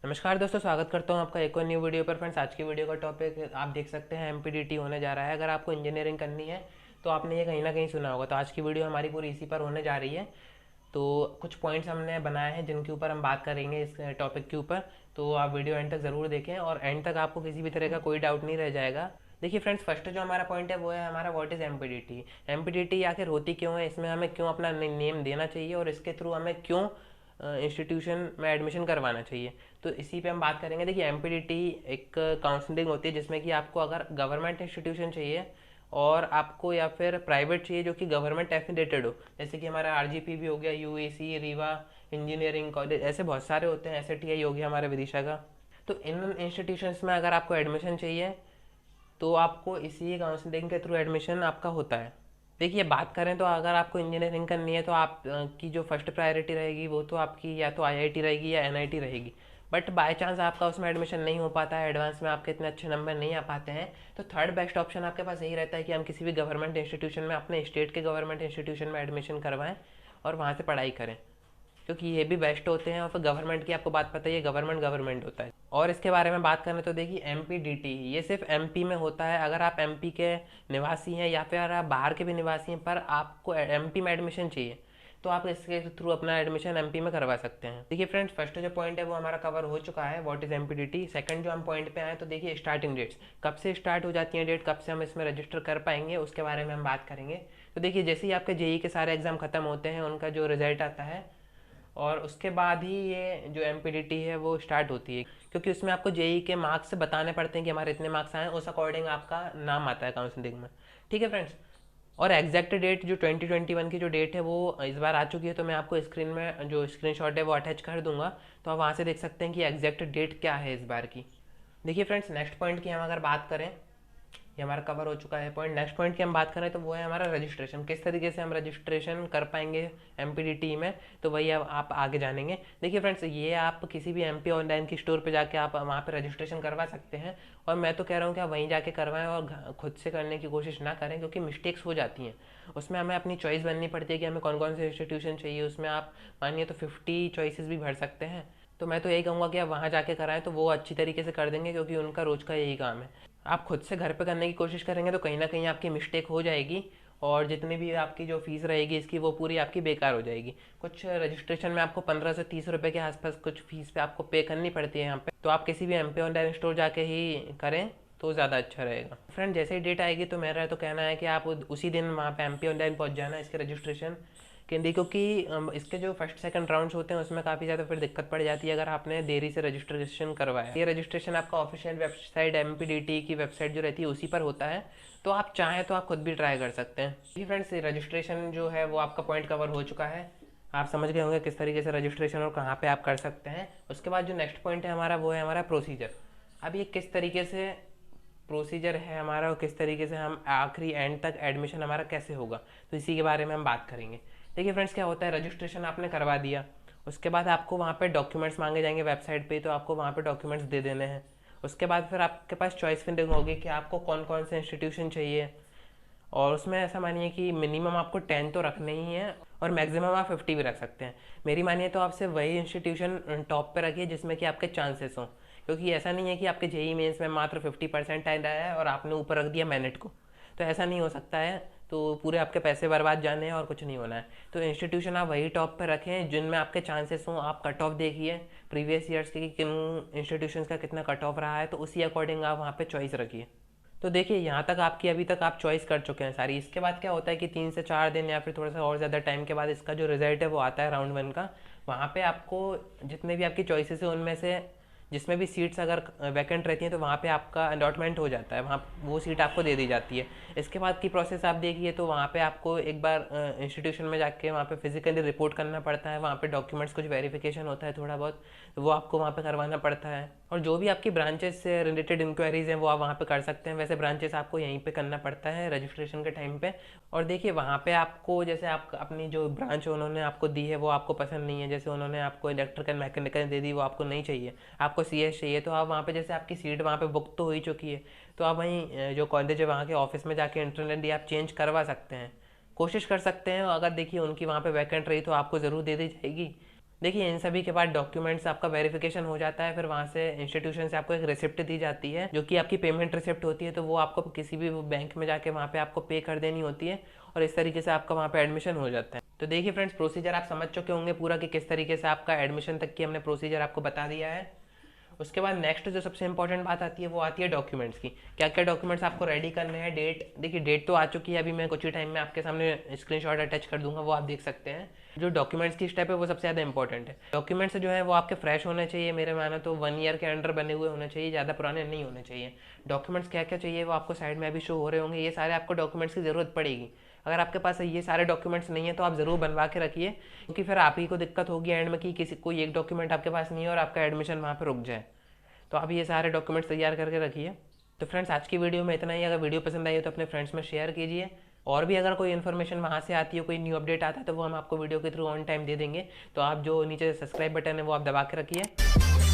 नमस्कार दोस्तों, स्वागत करता हूं आपका एक और न्यू वीडियो पर। फ्रेंड्स, आज की वीडियो का टॉपिक आप देख सकते हैं एमपीडीटी होने जा रहा है। अगर आपको इंजीनियरिंग करनी है तो आपने ये कहीं ना कहीं सुना होगा। तो आज की वीडियो हमारी पूरी इसी पर होने जा रही है। तो कुछ पॉइंट्स हमने बनाए हैं जिनके ऊपर हम बात करेंगे इस टॉपिक के ऊपर। तो आप वीडियो एंड तक ज़रूर देखें और एंड तक आपको किसी भी तरह का कोई डाउट नहीं रह जाएगा। देखिए फ्रेंड्स, फर्स्ट जो हमारा पॉइंट है वो है हमारा व्हाट इज़ एमपीडीटी। एमपीडीटी आखिर होती क्यों है, इसमें हमें क्यों अपना नेम देना चाहिए और इसके थ्रू हमें क्यों इंस्टीट्यूशन में एडमिशन करवाना चाहिए, तो इसी पे हम बात करेंगे। देखिए एमपीडीटी एक काउंसलिंग होती है जिसमें कि आपको अगर गवर्नमेंट इंस्टीट्यूशन चाहिए और आपको या फिर प्राइवेट चाहिए जो कि गवर्नमेंट एफिलेटेड हो, जैसे कि हमारा आरजीपी भी हो गया, यूईसी, रीवा इंजीनियरिंग कॉलेज, ऐसे बहुत सारे होते हैं, एसएटीआई हो गया हमारे विदिशा का। तो इन इंस्टीट्यूशंस में अगर आपको एडमिशन चाहिए तो आपको इसी काउंसलिंग के थ्रू एडमिशन आपका होता है। देखिए बात करें तो अगर आपको इंजीनियरिंग करनी है तो आप की जो फर्स्ट प्रायोरिटी रहेगी वो तो आपकी या तो आईआईटी रहेगी या एनआईटी रहेगी। बट बाय चांस आपका उसमें एडमिशन नहीं हो पाता है, एडवांस में आपके इतने अच्छे नंबर नहीं आ पाते हैं, तो थर्ड बेस्ट ऑप्शन आपके पास यही रहता है कि हम किसी भी गवर्नमेंट इंस्टीट्यूशन में, अपने स्टेट के गवर्नमेंट इंस्टीट्यूशन में एडमिशन करवाएं और वहाँ से पढ़ाई करें, क्योंकि ये भी बेस्ट होते हैं। और फिर गवर्नमेंट की आपको बात पता है, ये गवर्नमेंट होता है। और इसके बारे में बात करें तो देखिए एमपीडीटी ये सिर्फ एमपी में होता है। अगर आप एमपी के निवासी हैं या फिर आप बाहर के भी निवासी हैं पर आपको एमपी में एडमिशन चाहिए तो आप इसके थ्रू अपना एडमिशन एमपी में करवा सकते हैं। देखिए फ्रेंड्स, फर्स्ट जो पॉइंट है वो हमारा कवर हो चुका है, व्हाट इज एमपीडीटी। सेकंड जो हम पॉइंट पे आए तो देखिए स्टार्टिंग डेट्स, कब से स्टार्ट हो जाती है डेट, कब से हम इसमें रजिस्टर कर पाएंगे, उसके बारे में हम बात करेंगे। तो देखिए जैसे ही आपके जेई के सारे एग्जाम खत्म होते हैं, उनका जो रिजल्ट आता है और उसके बाद ही ये जो एमपीडीटी है वो स्टार्ट होती है, क्योंकि उसमें आपको जेई के मार्क्स बताने पड़ते हैं कि हमारे इतने मार्क्स आए, उस अकॉर्डिंग आपका नाम आता है काउंसलिंग में। ठीक है फ्रेंड्स, और एग्जैक्ट डेट जो 2021 की जो डेट है वो इस बार आ चुकी है, तो मैं आपको स्क्रीन में जो स्क्रीनशॉट है वो अटैच कर दूंगा, तो आप वहाँ से देख सकते हैं कि एग्जैक्ट डेट क्या है इस बार की। देखिए फ्रेंड्स, नेक्स्ट पॉइंट की हम अगर बात करें, ये हमारा कवर हो चुका है पॉइंट। नेक्स्ट पॉइंट की हम बात करें तो वो है हमारा रजिस्ट्रेशन, किस तरीके से हम रजिस्ट्रेशन कर पाएंगे एमपीडीटी में, तो वही अब आप आगे जानेंगे। देखिए फ्रेंड्स, ये आप किसी भी एमपी ऑनलाइन की स्टोर पे जाके आप वहाँ पे रजिस्ट्रेशन करवा सकते हैं, और मैं तो कह रहा हूँ कि आप वहीं जाके करवाएं और खुद से करने की कोशिश ना करें, क्योंकि मिस्टेक्स हो जाती हैं। उसमें हमें अपनी चॉइस बननी पड़ती है कि हमें कौन कौन से इंस्टीट्यूशन चाहिए। उसमें आप मानिए तो 50 चॉइसेस भी भर सकते हैं। तो मैं तो यही कहूँगा कि आप वहाँ जाके कराएं, तो वो अच्छी तरीके से कर देंगे, क्योंकि उनका रोज़ का यही काम है। आप खुद से घर पे करने की कोशिश करेंगे तो कहीं ना कहीं आपकी मिस्टेक हो जाएगी, और जितनी भी आपकी जो फीस रहेगी इसकी वो पूरी आपकी बेकार हो जाएगी। कुछ रजिस्ट्रेशन में आपको 15 से 30 रुपये के आसपास कुछ फीस पे आपको पे करनी पड़ती है यहाँ पे, तो आप किसी भी एमपी ऑनलाइन स्टोर जाके ही करें तो ज़्यादा अच्छा रहेगा। फ्रेंड, जैसे ही डेट आएगी तो मेरा तो कहना है कि आप उसी दिन वहाँ पे एमपी ऑनलाइन पहुँच जाना इसके रजिस्ट्रेशन के लिए, क्योंकि इसके जो फर्स्ट सेकंड राउंड्स होते हैं उसमें काफ़ी ज़्यादा फिर दिक्कत पड़ जाती है अगर आपने देरी से रजिस्ट्रेशन करवाया। ये रजिस्ट्रेशन आपका ऑफिशियल वेबसाइट एमपीडीटी की वेबसाइट जो रहती है उसी पर होता है, तो आप चाहें तो आप खुद भी ट्राई कर सकते हैं। जी फ्रेंड्स, रजिस्ट्रेशन जो है वो आपका पॉइंट कवर हो चुका है। आप समझ गए होंगे किस तरीके से रजिस्ट्रेशन और कहाँ पे आप कर सकते हैं। उसके बाद जो नेक्स्ट पॉइंट है हमारा वो है हमारा प्रोसीजर। अब ये किस तरीके से प्रोसीजर है हमारा और किस तरीके से हम आखिरी एंड तक एडमिशन हमारा कैसे होगा, तो इसी के बारे में हम बात करेंगे। देखिए फ्रेंड्स, क्या होता है, रजिस्ट्रेशन आपने करवा दिया, उसके बाद आपको वहाँ पे डॉक्यूमेंट्स मांगे जाएंगे वेबसाइट पे, तो आपको वहाँ पे डॉक्यूमेंट्स दे देने हैं। उसके बाद फिर आपके पास चॉइस फिलिंग होगी कि आपको कौन कौन से इंस्टीट्यूशन चाहिए, और उसमें ऐसा मानिए कि मिनिमम आपको 10 तो रखने ही है और मैक्सिमम आप 50 भी रख सकते हैं। मेरी मानिए तो आपसे वही इंस्टीट्यूशन टॉप पे रखिए जिसमें कि आपके चांसेस हों, क्योंकि ऐसा नहीं है कि आपके जेई मेंस में मात्र 50% आया है और आपने ऊपर रख दिया मैनेट को, तो ऐसा नहीं हो सकता है। तो पूरे आपके पैसे बर्बाद जाने हैं और कुछ नहीं होना है। तो इंस्टीट्यूशन आप वही टॉप पे रखें जिनमें आपके चांसेस हों। आप कट ऑफ देखिए प्रीवियस ईयर्स के कि किन इंस्टीट्यूशंस का कितना कट ऑफ रहा है, तो उसी अकॉर्डिंग आप वहाँ पे चॉइस रखिए। तो देखिए यहाँ तक आपकी अभी तक आप चॉइस कर चुके हैं सारी। इसके बाद क्या होता है कि 3 से 4 दिन या फिर थोड़ा सा और ज़्यादा टाइम के बाद इसका जो रिजल्ट है वो आता है राउंड 1 का। वहाँ पे आपको जितने भी आपकी चॉइसेस है उनमें से जिसमें भी सीट्स अगर वैकेंट रहती हैं तो वहाँ पे आपका अलॉटमेंट हो जाता है, वहाँ वो सीट आपको दे दी जाती है। इसके बाद की प्रोसेस आप देखिए तो वहाँ पे आपको एक बार इंस्टीट्यूशन में जाके वहाँ पे फिजिकली रिपोर्ट करना पड़ता है। वहाँ पे डॉक्यूमेंट्स कुछ वेरिफिकेशन होता है थोड़ा बहुत, वो आपको वहाँ पे करवाना पड़ता है। और जो भी आपकी ब्रांचेस से रिलेटेड इंक्वायरीज हैं वो आप वहाँ पे कर सकते हैं। वैसे ब्रांचेस आपको यहीं पे करना पड़ता है रजिस्ट्रेशन के टाइम पे। और देखिए वहाँ पे आपको जैसे आप अपनी जो ब्रांच उन्होंने आपको दी है वो आपको पसंद नहीं है, जैसे उन्होंने आपको इलेक्ट्रिकल मैकेनिकल दे दी वो आपको नहीं चाहिए, आपको सीएस चाहिए, तो आप वहाँ पे जैसे आपकी सीट वहाँ पे बुक तो हो ही चुकी है, तो आप वहीं जो कॉलेज है वहाँ के ऑफिस में जाके इंटरनली आप चेंज करवा सकते हैं, कोशिश कर सकते हैं। अगर देखिए उनकी वहाँ पे वैकेंट रही तो आपको ज़रूर दे दी जाएगी। देखिए इन सभी के बाद डॉक्यूमेंट्स आपका वेरिफिकेशन हो जाता है, फिर वहाँ से इंस्टीट्यूशन से आपको एक रिसिप्ट दी जाती है जो कि आपकी पेमेंट रिसिप्ट होती है। तो वो आपको किसी भी बैंक में जाके वहाँ पे आपको पे कर देनी होती है और इस तरीके से आपका वहाँ पे एडमिशन हो जाता है। तो देखिए फ्रेंड्स, प्रोसीजर आप समझ चुके होंगे पूरा कि किस तरीके से आपका एडमिशन तक की हमने प्रोसीजर आपको बता दिया है। उसके बाद नेक्स्ट जो सबसे इंपॉर्टेंट बात आती है वो आती है डॉक्यूमेंट्स की। क्या क्या डॉक्यूमेंट्स आपको रेडी करने हैं। डेट देखिए, डेट तो आ चुकी है, अभी मैं कुछ ही टाइम में आपके सामने स्क्रीनशॉट अटैच कर दूंगा, वो आप देख सकते हैं। जो डॉक्यूमेंट्स की स्टेप है वो सबसे ज़्यादा इंपॉर्टेंट है। डॉक्यूमेंट्स जो है वो आपके फ्रेश होने चाहिए, मेरे मानो तो 1 ईयर के अंडर बने हुए होने चाहिए, ज़्यादा पुराने नहीं होने चाहिए। डॉक्यूमेंट्स क्या क्या चाहिए वो आपको साइड में अभी शो हो रहे होंगे, ये सारे आपको डॉक्यूमेंट्स की ज़रूरत पड़ेगी। अगर आपके पास ये सारे डॉक्यूमेंट्स नहीं है तो आप ज़रूर बनवा के रखिए, क्योंकि फिर आप ही को दिक्कत होगी एंड में कि किसी कोई एक डॉक्यूमेंट आपके पास नहीं है और आपका एडमिशन वहाँ पर रुक जाए। तो आप ये सारे डॉक्यूमेंट्स तैयार करके रखिए। तो फ्रेंड्स, आज की वीडियो में इतना ही। अगर वीडियो पसंद आई हो तो अपने फ्रेंड्स में शेयर कीजिए, और भी अगर कोई इन्फॉर्मेशन वहाँ से आती है, कोई न्यू अपडेट आता है, तो वो हम आपको वीडियो के थ्रू ऑन टाइम दे देंगे। तो आप जो नीचे सब्सक्राइब बटन है वो आप दबा के रखिए।